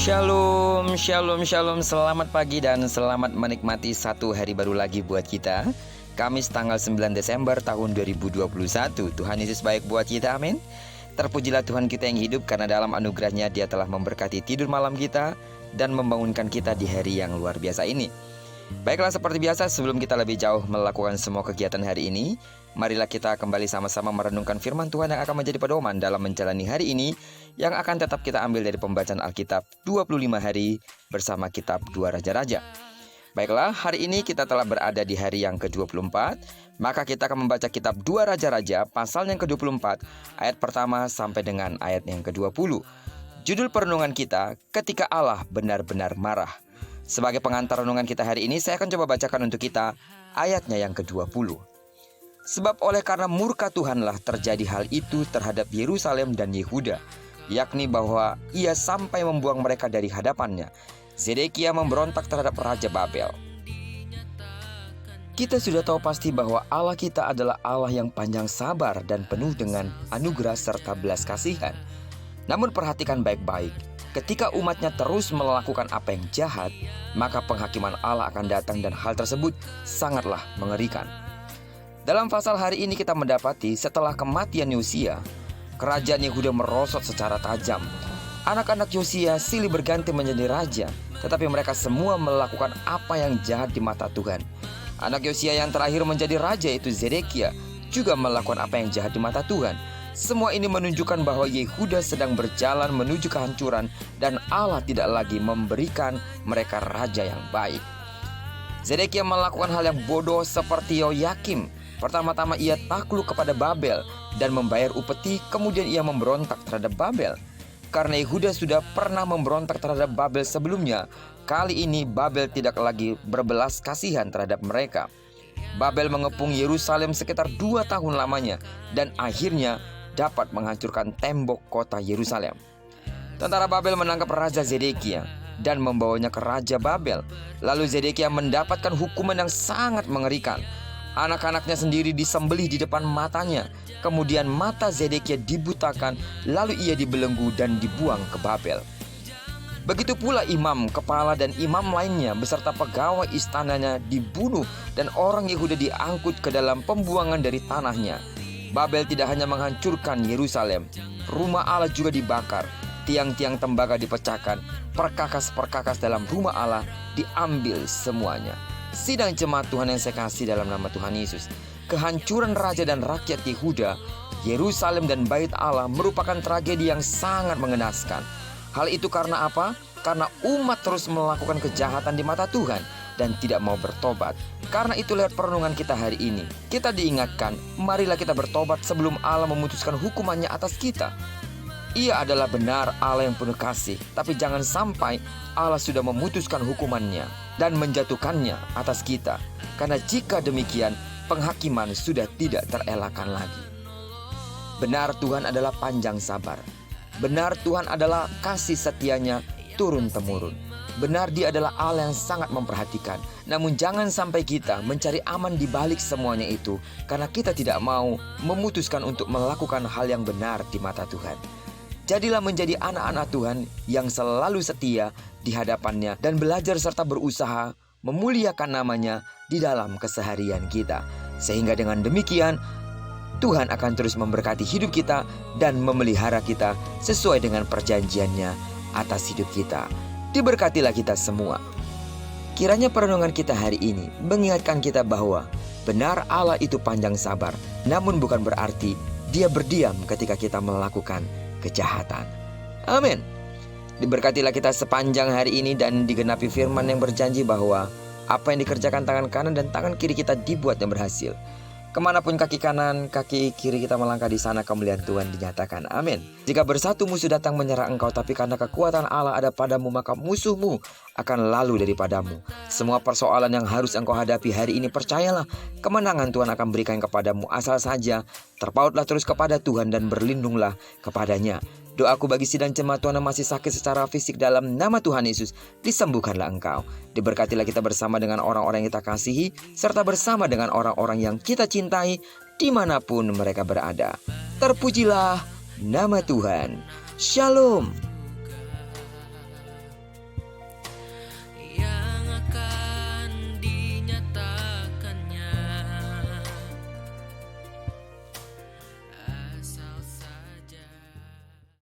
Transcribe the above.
Shalom, shalom, shalom. Selamat pagi dan selamat menikmati satu hari baru lagi buat kita. Kamis tanggal 9 Desember tahun 2021. Tuhan Yesus baik buat kita, amin. Terpujilah Tuhan kita yang hidup, karena dalam anugerahnya Dia telah memberkati tidur malam kita dan membangunkan kita di hari yang luar biasa ini. Baiklah, seperti biasa, sebelum kita lebih jauh melakukan semua kegiatan hari ini, marilah kita kembali sama-sama merenungkan firman Tuhan yang akan menjadi pedoman dalam menjalani hari ini, yang akan tetap kita ambil dari pembacaan Alkitab 25 hari bersama kitab 2 Raja-Raja. Baiklah, hari ini kita telah berada di hari yang ke-24, maka kita akan membaca kitab 2 Raja-Raja pasal yang ke-24, ayat pertama sampai dengan ayat yang ke-20. Judul perenungan kita, Ketika Allah Benar-Benar Marah. Sebagai pengantar renungan kita hari ini, saya akan coba bacakan untuk kita ayatnya yang ke-20. Sebab oleh karena murka Tuhanlah terjadi hal itu terhadap Yerusalem dan Yehuda, yakni bahwa ia sampai membuang mereka dari hadapannya. Zedekia memberontak terhadap Raja Babel. Kita sudah tahu pasti bahwa Allah kita adalah Allah yang panjang sabar dan penuh dengan anugerah serta belas kasihan. Namun perhatikan baik-baik, ketika umatnya terus melakukan apa yang jahat, maka penghakiman Allah akan datang dan hal tersebut sangatlah mengerikan. Dalam pasal hari ini kita mendapati setelah kematian Yosia, kerajaan Yehuda merosot secara tajam. Anak-anak Yosia silih berganti menjadi raja, tetapi mereka semua melakukan apa yang jahat di mata Tuhan. Anak Yosia yang terakhir menjadi raja, yaitu Zedekia, juga melakukan apa yang jahat di mata Tuhan. Semua ini menunjukkan bahwa Yehuda sedang berjalan menuju kehancuran dan Allah tidak lagi memberikan mereka raja yang baik. Zedekia melakukan hal yang bodoh seperti Yoyakim. Pertama-tama ia takluk kepada Babel dan membayar upeti, kemudian ia memberontak terhadap Babel. Karena Yehuda sudah pernah memberontak terhadap Babel sebelumnya, kali ini Babel tidak lagi berbelas kasihan terhadap mereka. Babel mengepung Yerusalem sekitar 2 tahun lamanya dan akhirnya dapat menghancurkan tembok kota Yerusalem. Tentara Babel menangkap Raja Zedekia dan membawanya ke Raja Babel. Lalu Zedekia mendapatkan hukuman yang sangat mengerikan. Anak-anaknya sendiri disembelih di depan matanya. Kemudian mata Zedekia dibutakan, lalu ia dibelenggu dan dibuang ke Babel. Begitu pula imam, kepala dan imam lainnya beserta pegawai istananya dibunuh dan orang Yehuda diangkut ke dalam pembuangan dari tanahnya. Babel tidak hanya menghancurkan Yerusalem, rumah Allah juga dibakar, tiang-tiang tembaga dipecahkan, perkakas-perkakas dalam rumah Allah diambil semuanya. Sidang jemaat Tuhan yang saya kasih dalam nama Tuhan Yesus, kehancuran raja dan rakyat Yehuda, Yerusalem dan bait Allah merupakan tragedi yang sangat mengenaskan. Hal itu karena apa? Karena umat terus melakukan kejahatan di mata Tuhan dan tidak mau bertobat. Karena itu lewat perenungan kita hari ini, kita diingatkan, marilah kita bertobat sebelum Allah memutuskan hukumannya atas kita. Ia adalah benar Allah yang penuh kasih, tapi jangan sampai Allah sudah memutuskan hukumannya dan menjatuhkannya atas kita. Karena jika demikian, penghakiman sudah tidak terelakkan lagi. Benar Tuhan adalah panjang sabar. Benar Tuhan adalah kasih setianya turun-temurun. Benar Dia adalah Allah yang sangat memperhatikan. Namun jangan sampai kita mencari aman di balik semuanya itu, karena kita tidak mau memutuskan untuk melakukan hal yang benar di mata Tuhan. Jadilah menjadi anak-anak Tuhan yang selalu setia di hadapannya dan belajar serta berusaha memuliakan namanya di dalam keseharian kita. Sehingga dengan demikian Tuhan akan terus memberkati hidup kita dan memelihara kita sesuai dengan perjanjiannya atas hidup kita. Diberkatilah kita semua. Kiranya perenungan kita hari ini mengingatkan kita bahwa benar Allah itu panjang sabar, namun bukan berarti Dia berdiam ketika kita melakukan kejahatan. Amin. Diberkatilah kita sepanjang hari ini dan digenapi firman yang berjanji bahwa apa yang dikerjakan tangan kanan dan tangan kiri kita dibuat yang berhasil. Kemanapun kaki kanan, kaki kiri kita melangkah, di sana kemuliaan Tuhan dinyatakan. Amin. Jika bersatu musuh datang menyerang engkau, tapi karena kekuatan Allah ada padamu, maka musuhmu akan lalu daripadamu. Semua persoalan yang harus engkau hadapi hari ini, percayalah, kemenangan Tuhan akan berikan kepadamu. Asal saja terpautlah terus kepada Tuhan dan berlindunglah kepadanya. Doaku bagi sidang jemaat Tuhan yang masih sakit secara fisik, dalam nama Tuhan Yesus, disembuhkanlah engkau. Diberkatilah kita bersama dengan orang-orang yang kita kasihi, serta bersama dengan orang-orang yang kita cintai dimanapun mereka berada. Terpujilah nama Tuhan. Shalom.